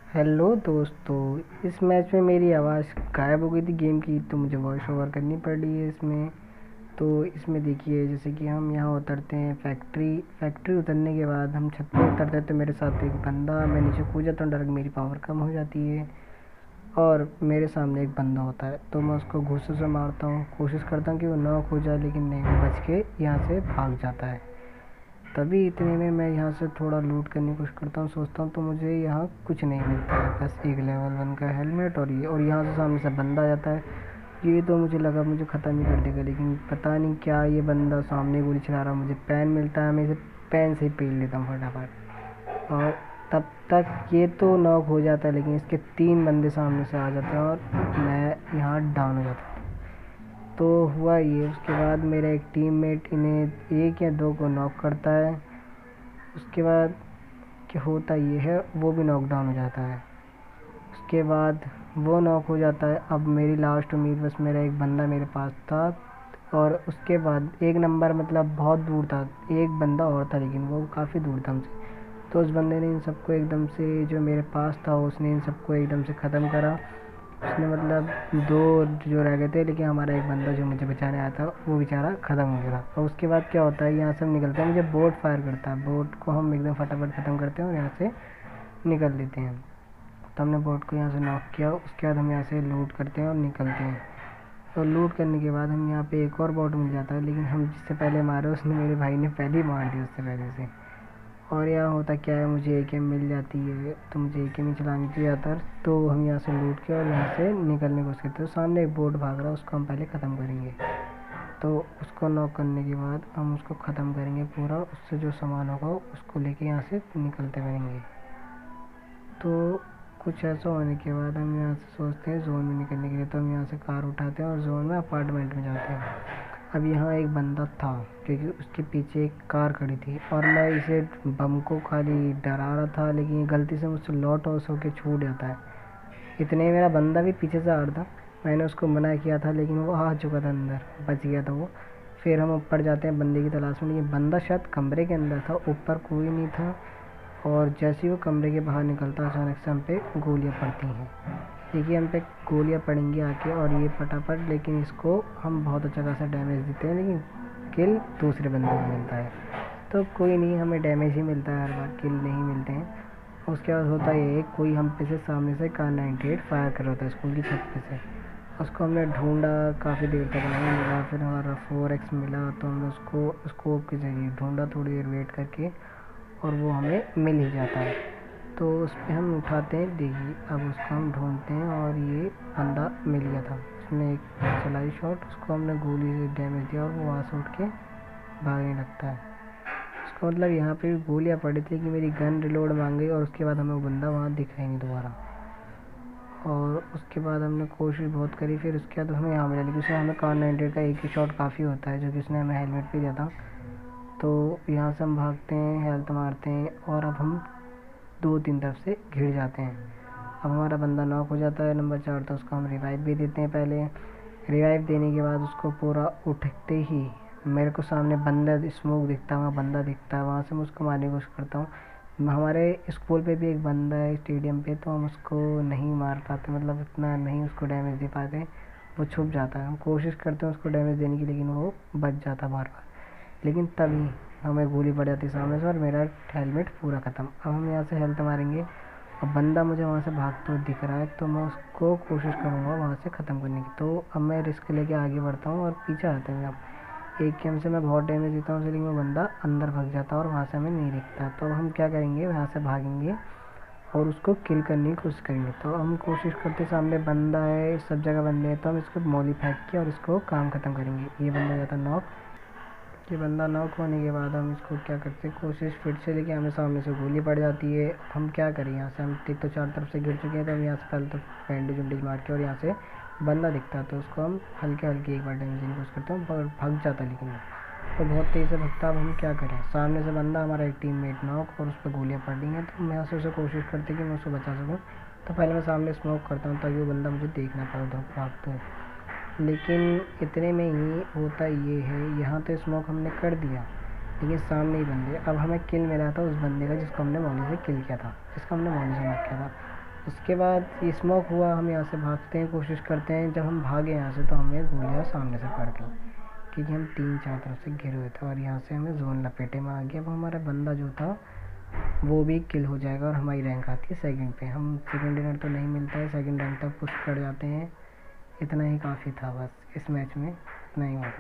Hello दोस्तों। इस match में मेरी आवाज़ गायब हो गई थी गेम की, तो मुझे वॉइस ओवर करनी पड़ रही है इसमें। तो इसमें देखिए, जैसे कि हम यहाँ उतरते हैं फैक्ट्री उतरने के बाद हम छत पर उतरते हैं, तो मेरे साथ एक बंदा, मैं नीचे कूद जाता हूँ, डायरेक्ट मेरी पावर कम हो जाती है और मेरे सामने एक बंदा होता है, तो मैं उसको घूंसे से मारता हूँ। कोशिश करता हूँ कि वो नॉक हो जाए, लेकिन नहीं, वो बच के यहाँ से भाग जाता है। तभी इतने में मैं यहाँ से थोड़ा लूट करने की कोशिश करता हूँ, सोचता हूँ, तो मुझे यहाँ कुछ नहीं मिलता है, बस एक लेवल 1 का हेलमेट और यहाँ से सामने से बंदा आ जाता है। ये तो मुझे लगा मुझे ख़त्म ही कर देगा, लेकिन पता नहीं क्या, ये बंदा सामने गोली चला रहा, मुझे पेन मिलता है, मैं इसे पेन से ही पीट लेता हूँ फटाफट। और तब तक ये तो नॉक हो जाता है, लेकिन इसके 3 बंदे सामने से आ जाते हैं और मैं यहाँ डाउन हो जाता हूँ। तो हुआ ये, उसके बाद मेरा एक टीममेट इन्हें 1 या 2 को नॉक करता है। उसके बाद क्या होता ये है, वो भी नॉकडाउन हो जाता है। उसके बाद वो नॉक हो जाता है। अब मेरी लास्ट उम्मीद, बस मेरा एक बंदा मेरे पास था, और उसके बाद एक नंबर मतलब बहुत दूर था, एक बंदा और था, लेकिन वो काफ़ी दूर था हमसे। तो उस बंदे ने इन सबको एकदम से, जो मेरे पास था, उसने इन सबको एकदम से ख़त्म करा। उसने मतलब 2 जो रह गए थे, लेकिन हमारा एक बंदा जो मुझे बचाने आया था, वो बेचारा ख़त्म हो गया था। और उसके बाद क्या होता है, यहाँ से हम निकलते हैं, मुझे बोट फायर करता है, बोट को हम एकदम फटाफट ख़त्म करते हैं और यहाँ से निकल लेते हैं। तो हमने बोट को यहाँ से नॉक किया। उसके बाद हम यहाँ से लूट करते हैं और निकलते हैं। और लूट करने के बाद हम यहाँ पे एक और बोट मिल जाता है, लेकिन हम जिससे पहले मारे, उसने, मेरे भाई ने पहले ही मार दिया उससे पहले से। और यहाँ होता क्या है, मुझे एकेएम मिल जाती है, तो मुझे एकेएम ही चलानी थी ज़्यादातर। तो हम यहाँ से लूट के और यहाँ से निकलने की कोशिश करते हैं। तो सामने एक बोट भाग रहा है, उसको हम पहले ख़त्म करेंगे। तो उसको नॉक करने के बाद हम उसको ख़त्म करेंगे पूरा, उससे जो सामान होगा उसको लेके यहाँ से निकलते रहेंगे। तो कुछ ऐसा होने के बाद हम यहाँ से सोचते हैं जोन में निकलने के लिए, तो हम यहाँ से कार उठाते हैं और जोन में अपार्टमेंट में जाते हैं। अब यहाँ एक बंदा था, क्योंकि उसके पीछे एक कार खड़ी थी और मैं इसे बम को खाली डरा रहा था, लेकिन गलती से मुझसे लॉट ऑफ होकर छूट जाता है। इतने ही मेरा बंदा भी पीछे से आ रहा था, मैंने उसको मना किया था, लेकिन वो आ चुका था अंदर, बच गया था वो। फिर हम ऊपर जाते हैं बंदे की तलाश में, लेकिन बंदा शायद कमरे के अंदर था, ऊपर कोई नहीं था। और जैसे ही वो कमरे के बाहर निकलता, अचानक से हम पे गोलियाँ पड़ती हैं। देखिए, हम पे गोलियाँ पड़ेंगी आके, और ये फटाफट, लेकिन इसको हम बहुत अच्छा खासा डैमेज देते हैं, लेकिन किल दूसरे बंदे को मिलता है। तो कोई नहीं, हमें डैमेज ही मिलता है हर बार, किल नहीं मिलते हैं। उसके बाद होता ये है, कोई हम पे से सामने से कार 98 फायर कर रहा था स्कूल की छत पे से। उसको हमने ढूंढा, काफ़ी देर तक नहीं मिला। फिर हमारा 4x मिला, तो हमने उसको स्कोप के जरिए ढूंढा, थोड़ी देर वेट करके, और वो हमें मिल ही जाता है। तो उस पर हम उठाते हैं, देखिए अब उसको हम ढूंढते हैं, और ये बंदा मिल गया था। उसने एक चलाई शॉट, उसको हमने गोली से डैमेज दिया और वो वहाँ से उठ के भागने लगता है। उसका मतलब यहाँ पे भी गोलियाँ पड़ी थी कि मेरी गन रिलोड मांग गई, और उसके बाद हमें वो बंदा वहाँ दिखा ही नहीं दोबारा। और उसके बाद हमने कोशिश बहुत करी, फिर उसके बाद हमें यहाँ मिला, लेकिन उसने हमें कार 98 का एक ही शॉट काफ़ी होता है, जो कि उसने हमें हेलमेट भी दिया था। तो यहाँ से हम भागते हैं, हेल्थ मारते हैं, और अब हम 2-3 तरफ से घिर जाते हैं। अब हमारा बंदा नॉक हो जाता है नंबर 4, तो उसको हम रिवाइव भी देते हैं। पहले रिवाइव देने के बाद उसको पूरा उठते ही मेरे को सामने बंदा स्मोक दिखता है, वहाँ बंदा दिखता है, वहाँ से मैं उसको मारने की कोशिश करता हूँ। हमारे स्कूल पे भी एक बंदा है स्टेडियम पे, तो हम उसको नहीं मार पाते, मतलब इतना नहीं उसको डैमेज दे पाते, वो छुप जाता है। हम कोशिश करते हैं उसको डैमेज देने की, लेकिन वो बच जाता बार बार। लेकिन तभी हमें गोली पड़ जाती सामने से, और मेरा हेलमेट पूरा ख़त्म। अब हम यहाँ से हेल्थ मारेंगे, और बंदा मुझे वहाँ से भागते हुए दिख रहा है, तो मैं उसको कोशिश करूँगा वहाँ से ख़त्म करने की। तो अब मैं रिस्क लेके आगे बढ़ता हूँ और पीछे आते हैं। अब एक गेम से मैं बहुत डैमेज देता हूँ, लेकिन वो बंदा अंदर भाग जाता है और वहाँ से हमें नहीं दिखता। तो हम क्या करेंगे, वहाँ से भागेंगे और उसको किल करने की कोशिश करेंगे। तो हम कोशिश करते, सामने बंदा है, सब जगह बंदे हैं, तो हम इसको मॉली फेंक के और इसको काम ख़त्म करेंगे। ये बंदा जाता नॉक। ये बंदा नॉक होने के बाद हम इसको क्या करते हैं, कोशिश फिर से, लेकिन हमें सामने से गोली पड़ जाती है। हम क्या करें, यहाँ से हम एक तो 4 तरफ से गिर चुके हैं, तो हम यहाँ से पहले तो बैंडेज वैंडेज मार के, और यहाँ से बंदा दिखता है तो उसको हम हल्के हल्के एक बार डैमेज देने की कोशिश करते हैं, पर भाग जाता है, लेकिन वो बहुत तेज़ से भगता। अब हम क्या करें, सामने से बंदा, हमारा एक टीममेट नॉक, और उस पर गोलियाँ पड़ रही हैं। तो हम यहाँ से उसे कोशिश करते कि मैं उसको बचा सकूँ। तो पहले मैं सामने स्मोक करता हूँ, ताकि वो बंदा मुझे देख ना पाए उधर भागते हुए। लेकिन इतने में ही होता ये है, यहाँ तो स्मोक हमने कर दिया, लेकिन सामने ही बंदे। अब हमें किल मिला था उस बंदे का जिसको हमने मौली से किल किया था, जिसको हमने मौली से मार किया था। उसके बाद ये स्मोक हुआ, हम यहाँ से भागते हैं, कोशिश करते हैं। जब हम भागे यहाँ से तो हमें गोलियाँ सामने से पड़ गई, क्योंकि हम 3-4 तरफ से घिरे हुए थे और यहाँ से हमें जोन लपेटे में आ गया। अब हमारा बंदा जो था वो भी किल हो जाएगा और हमारी रैंक आती है सेकंड पे। हम सेकंड डिनर तो नहीं मिलता है, सेकंड रैंक तक पुश कर जाते हैं। इतना ही काफ़ी था बस इस मैच में, इतना ही होता।